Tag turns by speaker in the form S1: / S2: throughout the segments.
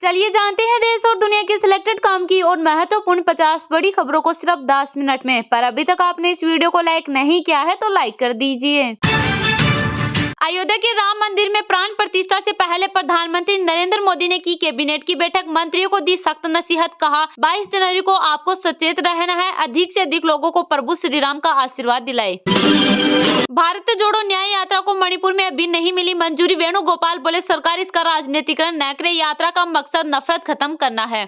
S1: चलिए जानते हैं देश और दुनिया की सिलेक्टेड काम की और महत्वपूर्ण 50 बड़ी खबरों को सिर्फ 10 मिनट में। पर अभी तक आपने इस वीडियो को लाइक नहीं किया है तो लाइक कर दीजिए। अयोध्या के राम मंदिर में प्राण प्रतिष्ठा से पहले प्रधानमंत्री नरेंद्र मोदी ने की कैबिनेट की बैठक, मंत्रियों को दी सख्त नसीहत। कहा 22 जनवरी को आपको सचेत रहना है, अधिक से अधिक लोगों को प्रभु श्री राम का आशीर्वाद दिलाए। भारत जोड़ो न्याय यात्रा को मणिपुर में अभी नहीं मिली मंजूरी, वेणुगोपाल बोले सरकार इसका राजनीतिकरण न करे, यात्रा का मकसद नफरत खत्म करना है।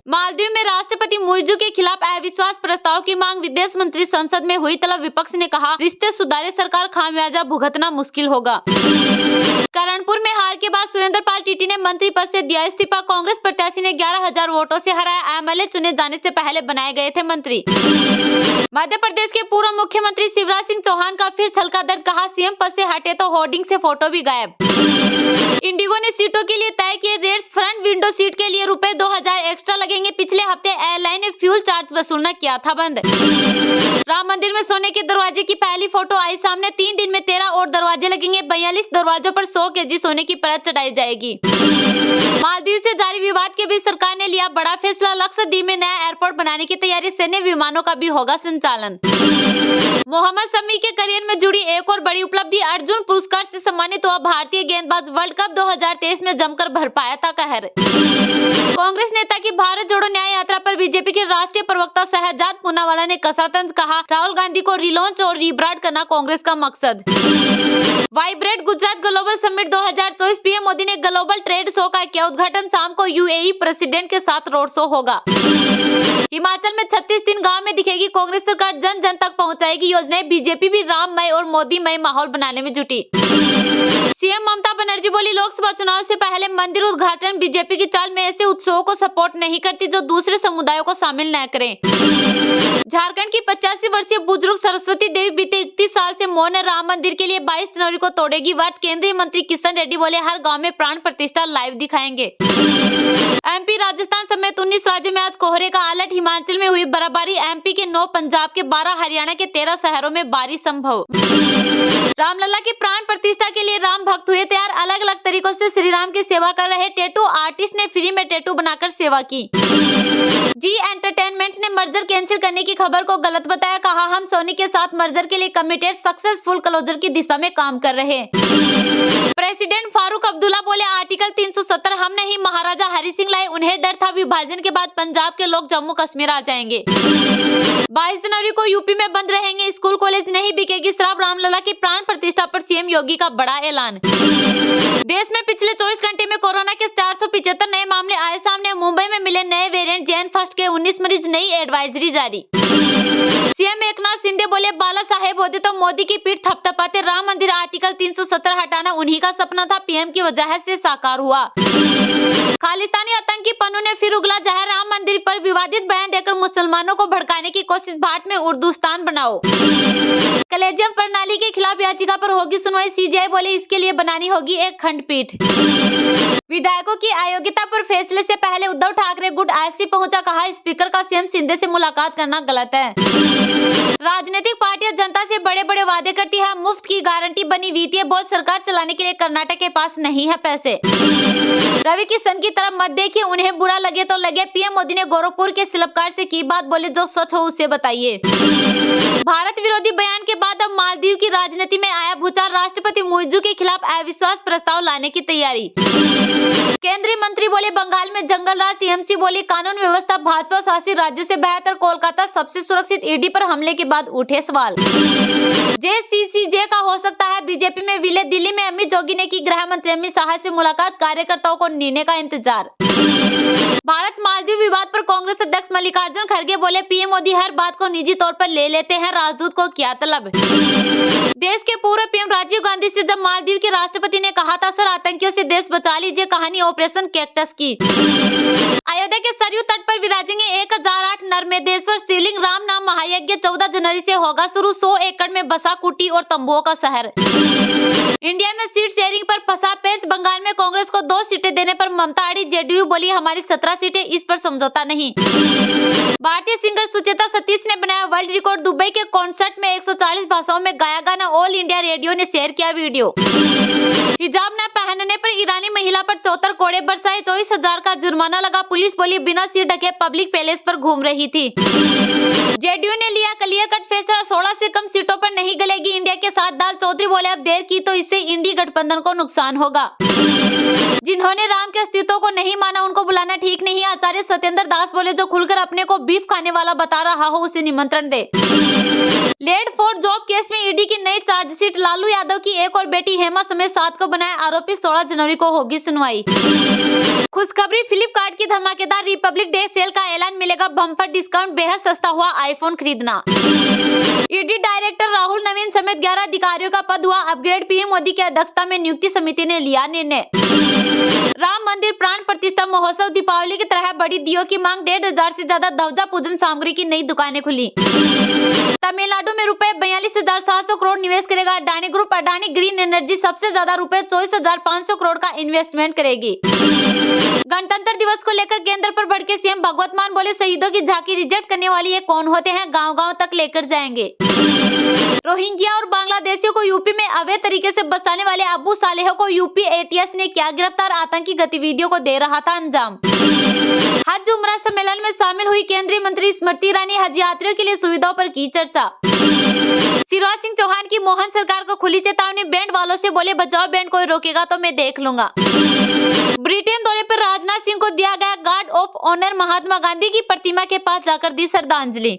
S1: मालदीव में राष्ट्रपति मुइज्जू के खिलाफ अविश्वास प्रस्ताव की मांग, विदेश मंत्री संसद में हुई तलब, विपक्ष ने कहा रिश्ते सुधारे सरकार खामियाजा भुगतना मुश्किल होगा। करणपुर में हार के बाद सुरेंद्र पाल टीटी ने मंत्री पद से दिया इस्तीफा, कांग्रेस प्रत्याशी ने 11,000 वोटों से हराया, एमएलए चुने जाने से पहले बनाए गए थे मंत्री। मध्य प्रदेश के पूर्व मुख्यमंत्री शिवराज सिंह चौहान का फिर छलका दर्द, कहा सीएम पद से हटे तो होर्डिंग से फोटो भी गायब। इंडिगो ने सीटों के लिए तय किए रेट्स, फ्रंट विंडो सीट के लिए रुपए 2,000 एक्स्ट्रा लगेंगे। पिछले हफ्ते एयरलाइन ने फ्यूल चार्ज वसूलना किया था बंद। राम मंदिर में सोने के दरवाजे की पहली फोटो आई सामने, 3 दिन में 13 और दरवाजे लगेंगे। 42 दरवाजों पर 100 केजी सोने की परत चढ़ाई जाएगी। मालदीव से जारी विवाद के बीच सरकार ने लिया बड़ा फैसला, लक्षद्वीप में नया एयरपोर्ट बनाने की तैयारी, सैन्य विमानों का भी होगा संचालन। मोहम्मद शमी के करियर में जुड़ी एक और बड़ी उपलब्धि, अर्जुन पुरस्कार से सम्मानित हुआ भारतीय गेंदबाज, वर्ल्ड कप 2023 में जमकर भर पाया था कहर। कांग्रेस नेता की भारत जोड़ो न्याय यात्रा पर बीजेपी के राष्ट्रीय प्रवक्ता शहजाद पूनावाला ने कसा तंज, कहा राहुल गांधी को रिलॉन्च और रीब्रांड करना कांग्रेस का मकसद। Vibrate Gujarat global summit 2024, PM Modi ने ग्लोबल ट्रेड शो का किया उद्घाटन, शाम को यूएई प्रेसिडेंट के साथ रोड शो होगा। हिमाचल में 36 दिन गांव में दिखेगी कांग्रेस सरकार, जन जन तक पहुंचाएगी योजनाएं, बीजेपी भी राममय और मोदीमय माहौल बनाने में जुटी। सीएम ममता बनर्जी बोली लोकसभा चुनाव से पहले मंदिर उद्घाटन, बीजेपी की चाल में ऐसे उत्सवों को सपोर्ट नहीं करती जो दूसरे समुदायों को शामिल न करें। झारखंड की 85 वर्षीय बुजुर्ग सरस्वती देवी बीते 31 साल से मौन है, राम मंदिर के लिए 22 जनवरी को तोड़ेगी व्रत, केंद्रीय मंत्री किशन रेड्डी बोले हर गांव में प्राण प्रतिष्ठा लाइव दिखाएंगे। एमपी, राजस्थान समेत 19 राज्यों में आज कोहरे का अलर्ट, हिमाचल में हुई बर्फबारी, एमपी के 9, पंजाब के 12, हरियाणा के 13 शहरों में बारिश संभव। रामलला की प्राण प्रतिष्ठा के लिए राम भक्त हुए तैयार, अलग अलग तरीकों से श्री राम की सेवा कर रहे टैटू आर्टिस्ट ने फ्री में टैटू बनाकर सेवा की। जी एंटरटेनमेंट ने मर्जर कैंसिल करने की खबर को गलत बताया, कहा हम सोनी के साथ मर्जर के लिए कमिटेड, सक्सेसफुल क्लोजर की दिशा में काम कर रहे हैं। प्रेसिडेंट फारूक अब्दुल्ला बोले आर्टिकल 370 हम नहीं महाराजा हरि सिंह लाए, उन्हें डर था विभाजन के बाद पंजाब के लोग जम्मू कश्मीर आ जाएंगे। 22 जनवरी को यूपी में बंद रहेंगे स्कूल कॉलेज, नहीं बिकेगी शराब, रामलला की प्राण प्रतिष्ठा पर सीएम योगी का बड़ा ऐलान। देश में पिछले 24 घंटे में कोरोना के 475 नए मामले आए सामने, मुंबई में मिले नए वेरिएंट, जैन फर्स्ट के 19 मरीज, नई एडवाइजरी जारी। सीएम एकनाथ शिंदे बोले बाला साहेब होते तो मोदी की पीठ थपथपाते, राम मंदिर आर्टिकल 370 हटाना उन्हीं का सपना था, पीएम की वजह से साकार हुआ। खालिस्तानी आतंकी पन्नू ने फिर उगला जहर, राम मंदिर पर विवादित बयान देकर मुसलमानों को भड़काने की कोशिश, भारत में उर्दूस्तान बनाओ। कलेजियम प्रणाली के खिलाफ याचिका पर होगी सुनवाई, सीजेआई बोले इसके लिए बनानी होगी एक खंडपीठ। विधायकों की अयोग्यता पर फैसले से पहले उद्धव ठाकरे गुड आईसी पहुंचा, कहा स्पीकर का सीएम शिंदे से मुलाकात करना गलत है। राजनीतिक पार्टियां जनता से बड़े बड़े वादे करती है, मुफ्त की गारंटी बनी वित्तीय बोझ, सरकार चलाने के लिए कर्नाटक के पास नहीं है पैसे। रवि किशन की तरफ मत देखिए, उन्हें बुरा लगे तो लगे, पीएम मोदी ने गोरखपुर के शिल्पकार से की बात, बोले जो सच हो उसे बताइए। भारत विरोधी बयान के बाद अब मालदीव की राजनीति में आया भूचाल, राष्ट्रपति मुइज्जू के खिलाफ अविश्वास प्रस्ताव लाने की तैयारी। केंद्रीय मंत्री बोले बंगाल में जंगल राज, टीएमसी बोली कानून व्यवस्था भाजपा शासित राज्यों से बेहतर, कोलकाता सबसे सुरक्षित, ईडी पर हमले के बाद उठे सवाल। जेसीसीजे का हो सकता है बीजेपी में विलय, दिल्ली में अमित जोगी ने की गृह मंत्री अमित शाह से मुलाकात, कार्यकर्ताओं को निर्णय का इंतजार। भारत मालदीव विवाद पर कांग्रेस अध्यक्ष मल्लिकार्जुन खड़गे बोले पीएम मोदी हर बात को निजी तौर पर ले लेते हैं, राजदूत को किया तलब। देश के पूर्व पीएम राजीव गांधी से जब मालदीव के राष्ट्रपति ने कहा था सर आतंकियों से देश बचा लीजिए, कहानी ऑपरेशन कैक्टस की। अयोध्या के सरयू तट पर विराजेंगे 1008 नर्मदेश्वर शिवलिंग। राम नाम महायज्ञ 14 जनवरी से होगा शुरू। 100 एकड़ में बसा कुटी और तंबुओं का शहर। इंडिया में सीट शेयरिंग पर फंसा पेंच। बंगाल में कांग्रेस को 2 सीटें देने पर ममता अड़ी। जेडीयू बोली हमारी 17 सीटें, इस पर समझौता नहीं। भारतीय सिंगर सुचेता सतीश ने बनाया वर्ल्ड रिकॉर्ड। दुबई के कॉन्सर्ट में 140 भाषाओं में गाया गाना। ऑल इंडिया रेडियो ने शेयर किया वीडियो। हिजाब न पहनने पर ईरानी महिला पर 74 कोड़े बरसाए। 24,000 का जुर्माना लगा। पुलिस बोली बिना सिर ढके पब्लिक पैलेस पर घूम रही थी। जेडीयू ने लिया क्लियर कट फैसला। 16 से कम सीटों पर नहीं गलेगी इंडिया के साथ दाल। चौधरी बोले अब देर की तो इससे इंडी गठबंधन को नुकसान होगा। जिन्होंने राम के अस्तित्व को नहीं माना उनको बुलाना ठीक नहीं। आचार्य सत्येंद्र दास बोले जो खुलकर अपने को बीफ खाने वाला बता रहा हो उसे निमंत्रण दे। लेट फॉर जॉब केस में ईडी की नई चार्जशीट। लालू यादव की एक और बेटी हेमा समेत 7 को बनाए आरोपी। 16 जनवरी को होगी सुनवाई। खुशखबरी, फ्लिपकार्ट की धमाकेदार रिपब्लिक डे सेल का ऐलान। मिलेगा बम्पर डिस्काउंट। बेहद सस्ता हुआ आईफोन खरीदना। ईडी डायरेक्टर राहुल नवीन समेत 11 अधिकारियों का पद हुआ अपग्रेड। पीएम मोदी की अध्यक्षता में नियुक्ति समिति ने लिया निर्णय। राम मंदिर प्राण प्रतिष्ठा महोत्सव। दीपावली की तरह बड़ी दियों की मांग। 1,500 से ज्यादा ध्वजा पूजन सामग्री की नई दुकानें खुली। तमिलनाडु में रुपए 42,700 करोड़ निवेश करेगा Adani group. Adani green energy सबसे ज्यादा रुपए 24,500 करोड़ का इन्वेस्टमेंट करेगी। गणतंत्र दिवस को लेकर केंद्र पर भड़के सीएम भगवत मान। बोले शहीदों की झांकी रिजेक्ट करने वाली ये कौन होते हैं, गांव-गांव तक लेकर जाएंगे। रोहिंग्या और बांग्लादेशियों को यूपी में अवैध तरीके से बसाने वाले अबू सालेह को यूपी एटीएस ने किया गिरफ्तार। आतंकी गतिविधियों को दे रहा था अंजाम। हज उमरा सम्मेलन में शामिल हुई केंद्रीय मंत्री स्मृति ईरानी। हज यात्रियों के लिए सुविधाओं पर की चर्चा। शिवराज सिंह चौहान की मोहन सरकार को खुली चेतावनी। बैंड वालों से बोले बचाओ बैंड, कोई रोकेगा तो मैं देख लूंगा। ब्रिटेन दौरे पर राजनाथ सिंह को दिया गया guard of honour. Mahatma Gandhi की प्रतिमा के पास जाकर दी श्रद्धांजलि।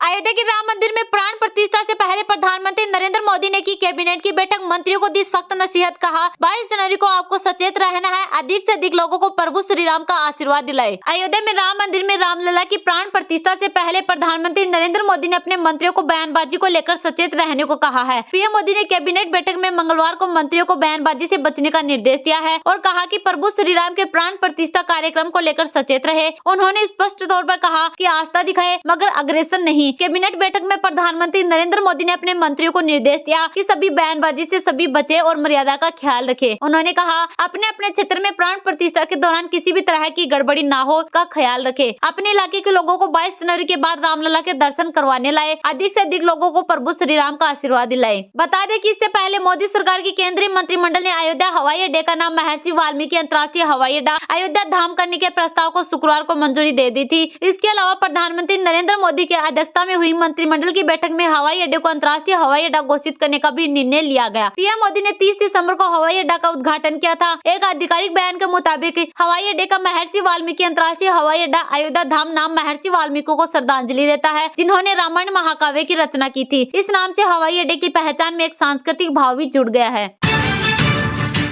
S1: अयोध्या के राम मंदिर में प्राण प्रतिष्ठा से पहले प्रधानमंत्री नरेंद्र मोदी ने की कैबिनेट की बैठक। मंत्रियों को दी सख्त नसीहत। कहा 22 जनवरी को आपको सचेत रहना है। अधिक से अधिक लोगों को प्रभु श्री राम का आशीर्वाद दिलाए। अयोध्या में राम मंदिर में रामलला की प्राण प्रतिष्ठा से पहले प्रधानमंत्री नरेंद्र मोदी ने अपने मंत्रियों को बयानबाजी को लेकर सचेत रहने को कहा है। पीएम मोदी ने कैबिनेट बैठक में मंगलवार को मंत्रियों को बयानबाजी से बचने का निर्देश दिया है और कहा कि प्रभु श्री राम के प्राण प्रतिष्ठा कार्यक्रम को लेकर सचेत रहे। उन्होंने स्पष्ट तौर पर कहा कि आस्था दिखाए मगर अग्रेसन नहीं। कैबिनेट बैठक में प्रधानमंत्री नरेंद्र मोदी ने अपने मंत्रियों को निर्देश दिया कि सभी बयानबाजी से सभी बचे और मर्यादा का ख्याल रखें। उन्होंने कहा अपने अपने क्षेत्र में प्राण प्रतिष्ठा के दौरान किसी भी तरह की गड़बड़ी ना हो का ख्याल रखें। अपने इलाके के लोगों को 22 जनवरी के बाद रामलला के दर्शन करवाने लाए। अधिक से अधिक लोगों को प्रभु श्री राम का आशीर्वाद दिलाए। बता दें कि इससे पहले मोदी सरकार की केंद्रीय मंत्रिमंडल ने अयोध्या हवाई अड्डे का नाम महर्षि वाल्मीकि अंतर्राष्ट्रीय हवाई अड्डा अयोध्या धाम करने के प्रस्ताव को शुक्रवार को मंजूरी दे दी थी। इसके अलावा प्रधानमंत्री नरेंद्र मोदी की अध्यक्षता में हुई मंत्रिमंडल की बैठक में हवाई अड्डे को अंतर्राष्ट्रीय हवाई अड्डा घोषित करने का भी निर्णय लिया गया। पीएम मोदी ने 30 दिसंबर को हवाई अड्डा का उद्घाटन किया था। एक आधिकारिक बयान के मुताबिक हवाई अड्डे का महर्षि वाल्मीकि अंतर्राष्ट्रीय हवाई अड्डा अयोध्या धाम नाम महर्षि वाल्मीकि को श्रद्धांजलि देता है जिन्होंने रामायण महाकाव्य की रचना की थी। इस नाम से हवाई अड्डे की पहचान में एक सांस्कृतिक भाव भी जुड़ गया है।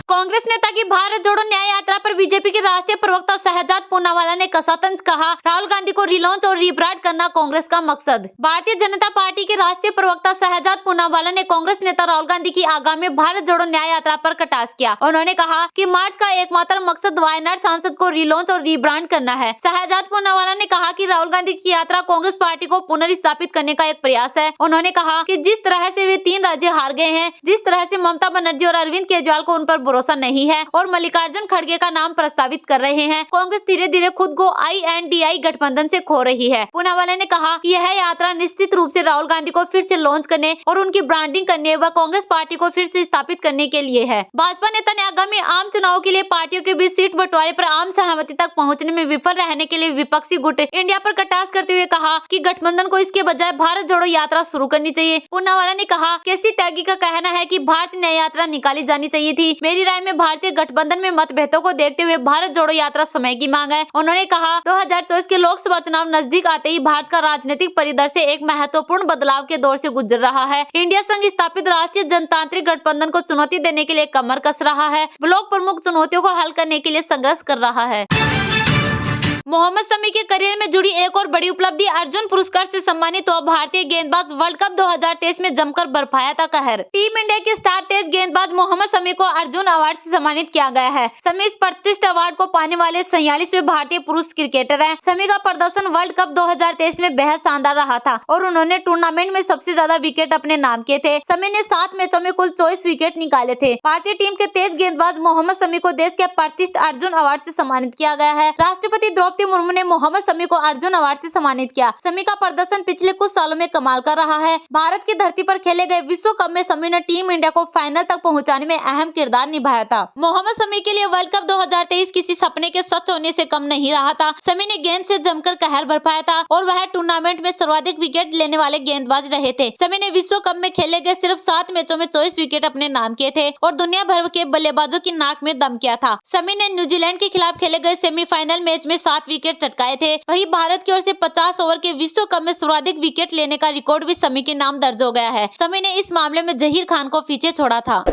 S1: कांग्रेस नेता की भारत जोड़ो न्याय यात्रा पर बीजेपी के राष्ट्रीय प्रवक्ता शहजाद पूनावाला ने कसा तंज। कहा राहुल गांधी को रिलॉन्च और रिब्रांड करना कांग्रेस का मकसद। भारतीय जनता पार्टी के राष्ट्रीय प्रवक्ता शहजाद पूनावाला ने कांग्रेस नेता राहुल गांधी की आगामी भारत जोड़ो न्याय यात्रा पर कटाक्ष किया। उन्होंने कहा कि मार्च का एकमात्र मकसद वायनाड सांसद को रिलॉन्च और रिब्रांड करना है। शहजाद पूनावाला ने कहा कि राहुल गांधी की यात्रा कांग्रेस पार्टी को पुनर्स्थापित करने का एक प्रयास है। उन्होंने कहा कि जिस तरह से वे 3 राज्य हार गए हैं, जिस तरह से ममता बनर्जी और अरविंद केजरीवाल को उन पर भरोसा नहीं है और मल्लिकार्जुन खड़गे का नाम प्रस्तावित कर रहे हैं, कांग्रेस धीरे धीरे खुद को INDI गठबंधन से खो रही है। पूनावाला ने कहा कि यह यात्रा निश्चित रूप से राहुल गांधी को फिर से लॉन्च करने और उनकी ब्रांडिंग करने व कांग्रेस पार्टी को फिर से स्थापित करने के लिए है। भाजपा नेता ने आगामी आम चुनाव के लिए पार्टियों के बीच सीट बंटवारे पर आम सहमति तक पहुंचने में विफल रहने के लिए विपक्षी गुट इंडिया पर कटाक्ष करते हुए कहा कि गठबंधन को इसके बजाय भारत जोड़ो यात्रा शुरू करनी चाहिए। पूनावाला ने कहा केसी त्यागी का कहना है कि भारत न्याय यात्रा निकाली जानी चाहिए थी। मेरी राय में भारतीय गठबंधन में मतभेदों को देखते हुए भारत जोड़ो यात्रा समय की मांग है। उन्होंने कहा 2024 के लोकसभा चुनाव नजदीक आते ही भारत का राजनीतिक परिदृश्य एक महत्वपूर्ण बदलाव के दौर से गुजर रहा है। इंडिया संघ स्थापित राष्ट्रीय जनतांत्रिक गठबंधन को चुनौती देने के लिए कमर कस रहा है। ब्लॉक प्रमुख चुनौतियों को हल करने के लिए संघर्ष कर रहा है। मोहम्मद शमी के करियर में जुड़ी एक और बड़ी उपलब्धि, अर्जुन पुरस्कार से सम्मानित हुआ भारतीय गेंदबाज। वर्ल्ड कप 2023 में जमकर बरपाया था कहर। टीम इंडिया के स्टार तेज गेंदबाज मोहम्मद शमी को अर्जुन अवार्ड से सम्मानित किया गया है। शमी इस प्रतिष्ठित अवार्ड को पाने वाले 46वें भारतीय पुरुष क्रिकेटर हैं। शमी का प्रदर्शन वर्ल्ड कप 2023 में बेहद शानदार रहा था और उन्होंने टूर्नामेंट में सबसे ज्यादा विकेट अपने नाम किए थे। शमी ने 7 मैचों में कुल 24 विकेट निकाले थे। भारतीय टीम के तेज गेंदबाज मोहम्मद शमी को देश के प्रतिष्ठित अर्जुन अवार्ड से सम्मानित किया गया है। राष्ट्रपति द्रौपदी मुर्मू ने मोहम्मद शमी को अर्जुन अवार्ड से सम्मानित किया। शमी का प्रदर्शन पिछले कुछ सालों में कमाल का रहा है। भारत की धरती पर खेले गए विश्व कप में शमी ने टीम इंडिया को फाइनल तक पहुंचाने में अहम किरदार निभाया था। मोहम्मद शमी के लिए वर्ल्ड कप 2023 किसी सपने के सच होने से कम नहीं रहा था। शमी ने गेंद से जमकर कहर बरपाया था और वह टूर्नामेंट में सर्वाधिक विकेट लेने वाले गेंदबाज रहे थे। शमी ने विश्व कप में खेले गए सिर्फ 7 मैचों में 24 विकेट अपने नाम किए थे और दुनिया भर के बल्लेबाजों की नाक में दम किया था। शमी ने न्यूजीलैंड के खिलाफ खेले गए सेमीफाइनल मैच में 7 विकेट चटकाए थे। वहीं भारत की ओर से 50 ओवर के विश्व कप में सर्वाधिक विकेट लेने का रिकॉर्ड भी शमी के नाम दर्ज हो गया है। शमी ने इस मामले में जहीर खान को पीछे छोड़ा था।